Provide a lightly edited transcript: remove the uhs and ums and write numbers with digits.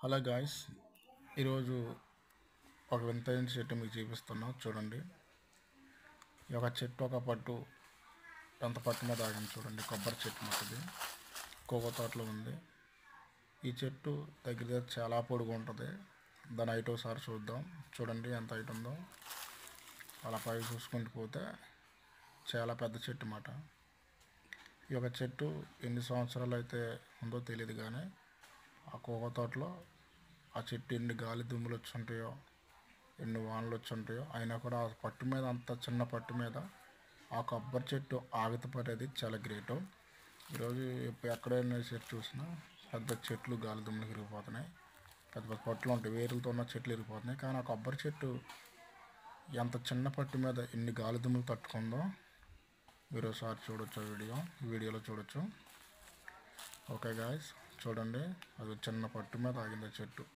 Hello guys, ఈరోజు ఒక వింతైన చెట్టు మీకు చూపిస్తున్నా. చూడండి, ఈ ఒక చెట్టు ఒక పట్టు ఎంత పట్టు మీద ఆగింది చూడండి. కొబ్బరి చెట్టు మాది కోకో తోటలో ఉంది. ఈ చెట్టు దగ్గర చాలా పొడుగు ఉంటుంది. దాని హైట్ ఒకసారి చూద్దాం. చూడండి ఎంత హైట్ ఉందో. అలా పై చూసుకుంటూ పోతే చాలా పెద్ద చెట్టు అన్నమాట. ఈ యొక్క చెట్టు ఎన్ని సంవత్సరాలు అయితే ఉందో తెలియదు, కానీ ఆ కోకో తోటలో ఆ చెట్టు ఎన్ని గాలి దుమ్ములు వచ్చి ఉంటాయో, ఎన్ని వానలు వచ్చి ఉంటాయో, అయినా కూడా ఆ పట్టు మీద, అంత చిన్న పట్టు మీద ఆ కొబ్బరి చెట్టు ఆగితపడేది చాలా గ్రేటు. ఈరోజు ఎక్కడైనా చెట్టు చూసినా పెద్ద చెట్లు గాలి దుమ్ములు విరిగిపోతున్నాయి, పెద్ద పెద్ద పట్టులు ఉంటాయి, వేరులతో ఉన్న చెట్లు విరిగిపోతున్నాయి. కానీ ఆ కొబ్బరి చెట్టు ఎంత చిన్న పట్టు మీద ఎన్ని గాలి దుమ్ములు తట్టుకుందో మీరు ఒకసారి చూడొచ్చు. వీడియోలో చూడొచ్చు. ఓకే గాయస్, చూడండి, అది చిన్న పట్టు మీద ఆగింది చెట్టు.